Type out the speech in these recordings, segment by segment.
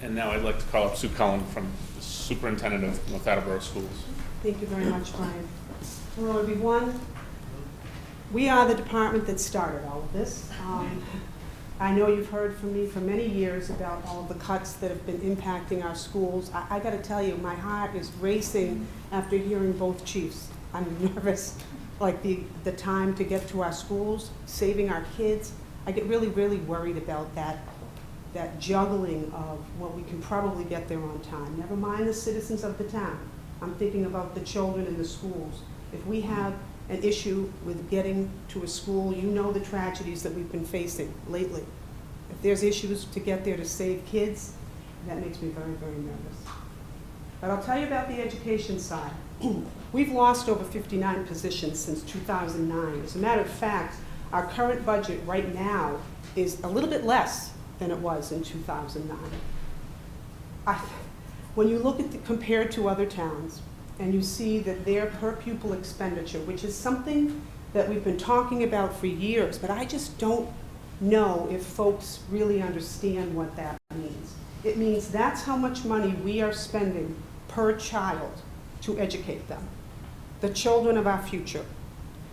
And now I'd like to call up Supt Cullen from the Superintendent of North Attleboro Schools. Thank you very much, Brian. Hello, everyone. We are the department that started all of this. I know you've heard from me for many years about all of the cuts that have been impacting our schools. I got to tell you, my heart is racing after hearing both chiefs. I'm nervous, like the time to get to our schools, saving our kids. I get really, really worried about that juggling of, well, we can probably get there on time. Never mind the citizens of the town. I'm thinking about the children in the schools. If we have an issue with getting to a school, you know the tragedies that we've been facing lately. If there's issues to get there to save kids, that makes me very, very nervous. But I'll tell you about the education side. We've lost over 59 positions since 2009. As a matter of fact, our current budget right now is a little bit less than it was in 2009. When you look at compared to other towns, and you see that their per pupil expenditure, which is something that we've been talking about for years, but I just don't know if folks really understand what that means. It means that's how much money we are spending per child to educate them, the children of our future,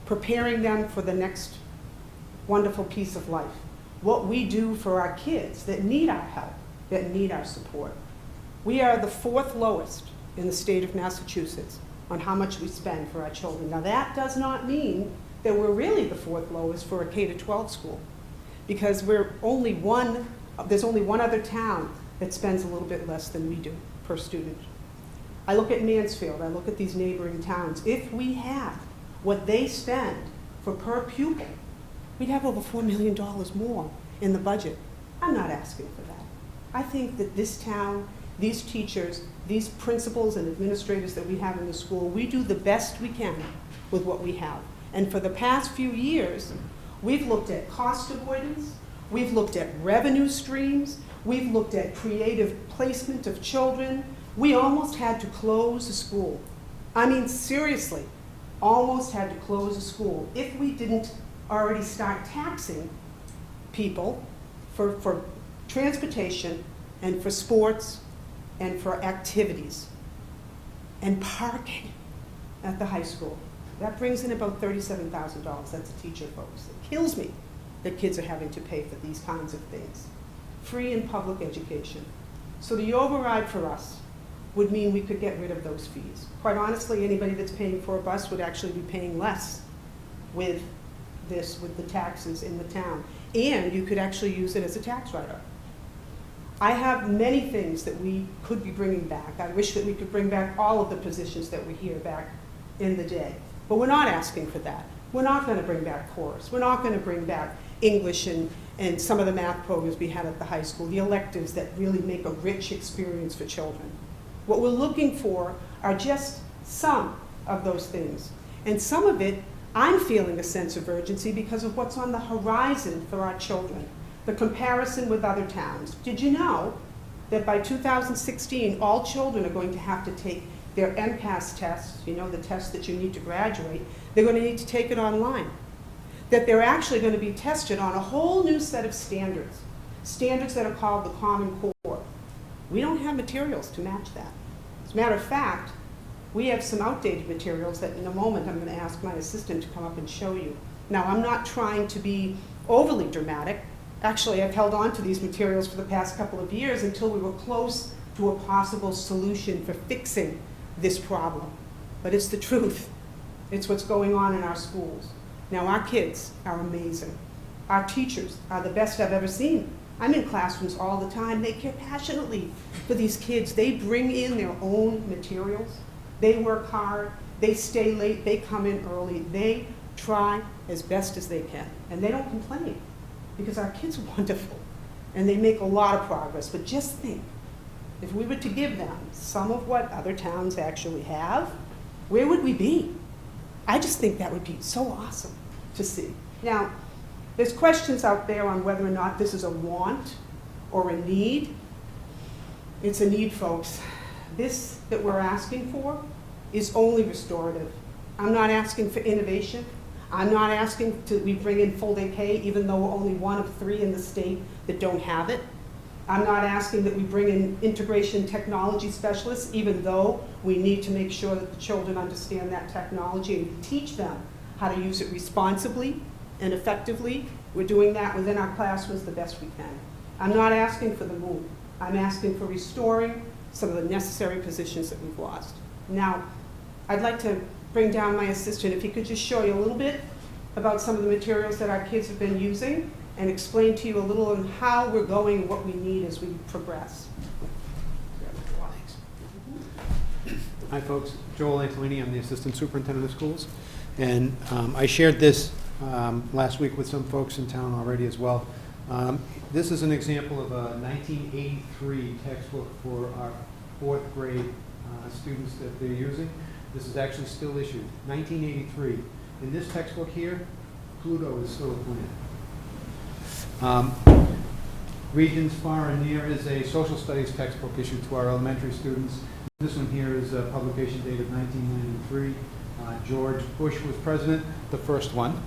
preparing them for the next wonderful piece of life. What we do for our kids that need our help, that need our support. We are the 4th lowest in the state of Massachusetts on how much we spend for our children. Now that does not mean that we're really the 4th lowest for a K-12 school, because there's only one other town that spends a little bit less than we do per student. I look at Mansfield, I look at these neighboring towns. If we had what they spend for per pupil, we'd have over $4 million more in the budget. I'm not asking for that. I think that this town, these teachers, these principals and administrators that we have in the school, we do the best we can with what we have. And for the past few years, we've looked at cost avoidance, we've looked at revenue streams, we've looked at creative placement of children. We almost had to close a school. I mean, seriously, almost had to close a school if we didn't already start taxing people for transportation and for sports and for activities and parking at the high school. That brings in about $37,000. That's a teacher, folks. It kills me that kids are having to pay for these kinds of things. Free and public education. So the override for us would mean we could get rid of those fees. Quite honestly, anybody that's paying for a bus would actually be paying less with the taxes in the town. And you could actually use it as a tax write-off. I have many things that we could be bringing back. I wish that we could bring back all of the positions that were here back in the day. But we're not asking for that. We're not going to bring back chorus. We're not going to bring back English and some of the math programs we had at the high school, the electives that really make a rich experience for children. What we're looking for are just some of those things. And some of it, I'm feeling a sense of urgency because of what's on the horizon for our children. The comparison with other towns. Did you know that by 2016, all children are going to have to take their MCAS tests, you know, the test that you need to graduate, they're going to need to take it online. That they're actually going to be tested on a whole new set of standards that are called the Common Core. We don't have materials to match that. As a matter of fact, we have some outdated materials that in a moment I'm going to ask my assistant to come up and show you. Now, I'm not trying to be overly dramatic. Actually, I've held on to these materials for the past couple of years until we were close to a possible solution for fixing this problem. But it's the truth. It's what's going on in our schools. Now, our kids are amazing. Our teachers are the best I've ever seen. I'm in classrooms all the time. They care passionately for these kids. They bring in their own materials. They work hard. They stay late. They come in early. They try as best as they can. And they don't complain because our kids are wonderful. And they make a lot of progress. But just think, if we were to give them some of what other towns actually have, where would we be? I just think that would be so awesome to see. Now, there's questions out there on whether or not this is a want or a need. It's a need, folks. This that we're asking for is only restorative. I'm not asking for innovation. I'm not asking we bring in full day K, even though we're only one of 3 in the state that don't have it. I'm not asking that we bring in integration technology specialists, even though we need to make sure that the children understand that technology and teach them how to use it responsibly and effectively. We're doing that within our classrooms the best we can. I'm not asking for the moon. I'm asking for restoring some of the necessary positions that we've lost. Now, I'd like to bring down my assistant, if he could just show you a little bit about some of the materials that our kids have been using and explain to you a little on how we're going and what we need as we progress. Hi folks, Joel Antolini, I'm the Assistant Superintendent of Schools. And I shared this last week with some folks in town already as well. This is an example of a 1983 textbook for our 4th grade students that they're using. This is actually still issued, 1983. In this textbook here, Pluto is still a planet. Regions Far and Near is a social studies textbook issued to our elementary students. This one here is a publication date of 1993. George Bush was president, the first one.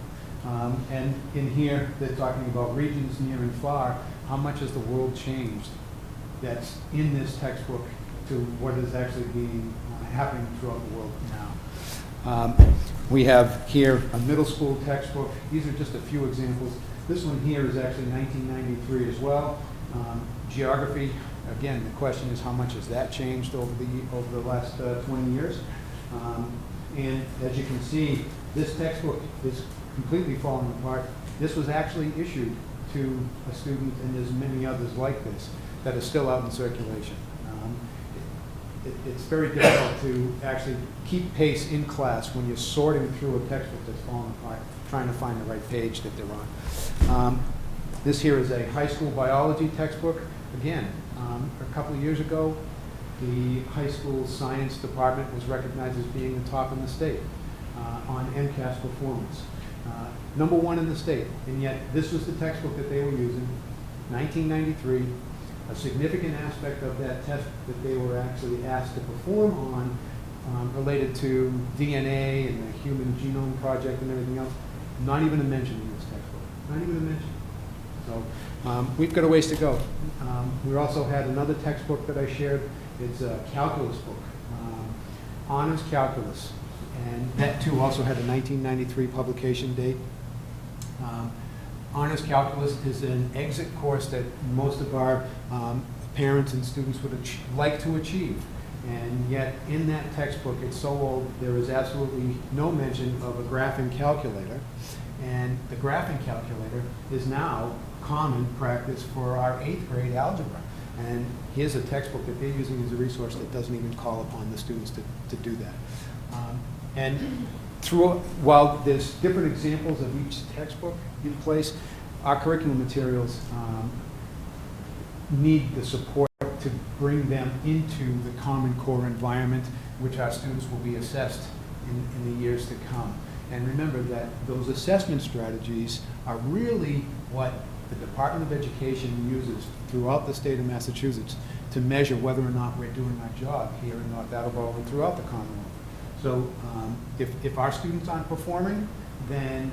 And in here, they're talking about regions near and far. How much has the world changed that's in this textbook to what is actually being happening throughout the world now? We have here a middle school textbook. These are just a few examples. This one here is actually 1993 as well. Geography, again, the question is how much has that changed over the last 20 years? And as you can see, this textbook is completely falling apart. This was actually issued to a student, and there's many others like this that are still out in circulation. It's very difficult to actually keep pace in class when you're sorting through a textbook that's falling apart, trying to find the right page that they're on. This here is a high school biology textbook. Again, a couple of years ago, the high school science department was recognized as being the top in the state on MCAS performance. #1 in the state, and yet this was the textbook that they were using, 1993. A significant aspect of that test that they were actually asked to perform on related to DNA and the Human Genome Project and everything else, not even a mention in this textbook, not even a mention. So we've got a ways to go. We also had another textbook that I shared. It's a calculus book, Honors Calculus, and that too also had a 1993 publication date. Honors Calculus is an exit course that most of our parents and students would like to achieve. And yet in that textbook, it's so old, there is absolutely no mention of a graphing calculator. And the graphing calculator is now common practice for our 8th grade algebra. And here's a textbook that they're using as a resource that doesn't even call upon the students to do that. While there's different examples of each textbook in place, our curriculum materials need the support to bring them into the Common Core environment, which our students will be assessed in the years to come. And remember that those assessment strategies are really what the Department of Education uses throughout the state of Massachusetts to measure whether or not we're doing our job here in North Attleboro and throughout the Commonwealth. So if our students aren't performing, then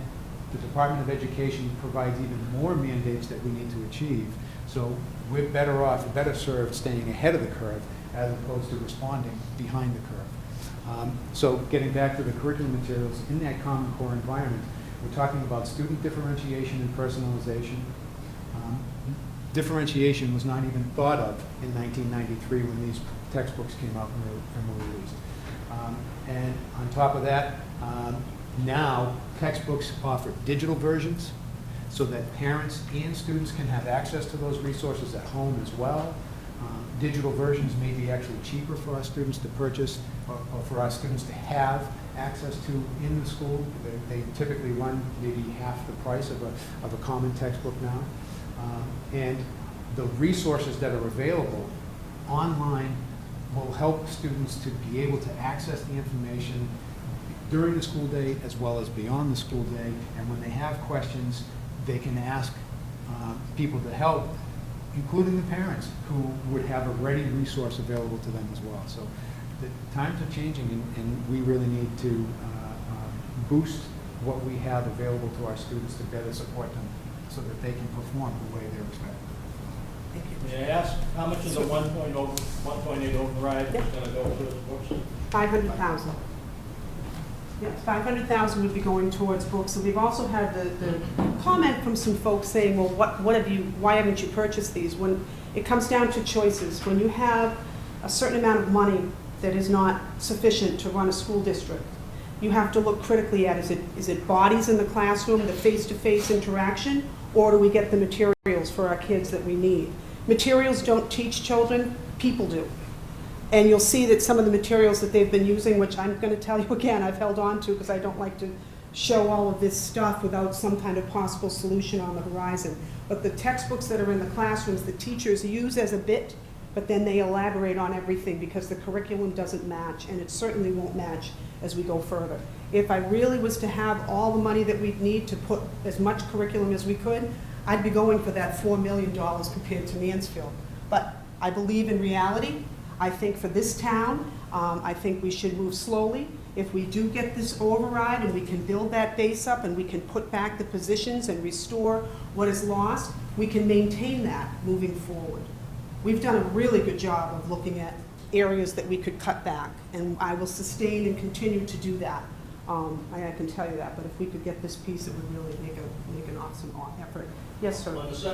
the Department of Education provides even more mandates that we need to achieve. So we're better off, better served staying ahead of the curve as opposed to responding behind the curve. So getting back to the curriculum materials, in that Common Core environment, we're talking about student differentiation and personalization. Differentiation was not even thought of in 1993 when these textbooks came out and were released. And on top of that, now textbooks offer digital versions so that parents and students can have access to those resources at home as well. Digital versions may be actually cheaper for our students to purchase or for our students to have access to in the school. They typically run maybe half the price of a common textbook now. And the resources that are available online will help students to be able to access the information during the school day as well as beyond the school day. And when they have questions, they can ask people to help, including the parents, who would have a ready resource available to them as well. So the times are changing, and we really need to boost what we have available to our students to better support them so that they can perform the way they're expected. Thank you. May May I ask, how much of the 1.8 override is gonna go towards books? 500,000. Yes, 500,000 would be going towards books. And we've also had the comment from some folks saying, well, why haven't you purchased these? When it comes down to choices, when you have a certain amount of money that is not sufficient to run a school district, you have to look critically at, is it bodies in the classroom, the face-to-face interaction, or do we get the materials for our kids that we need? Materials don't teach children, people do. And you'll see that some of the materials that they've been using, which I'm going to tell you again, I've held on to because I don't like to show all of this stuff without some kind of possible solution on the horizon. But the textbooks that are in the classrooms, the teachers use as a bit, but then they elaborate on everything because the curriculum doesn't match, and it certainly won't match as we go further. If I really was to have all the money that we'd need to put as much curriculum as we could, I'd be going for that $4 million compared to Mansfield. But I believe in reality. I think for this town, I think we should move slowly. If we do get this override and we can build that base up and we can put back the positions and restore what is lost, we can maintain that moving forward. We've done a really good job of looking at areas that we could cut back, and I will sustain and continue to do that. I can tell you that, but if we could get this piece, it would really make an awesome effort. Yes, sir. On the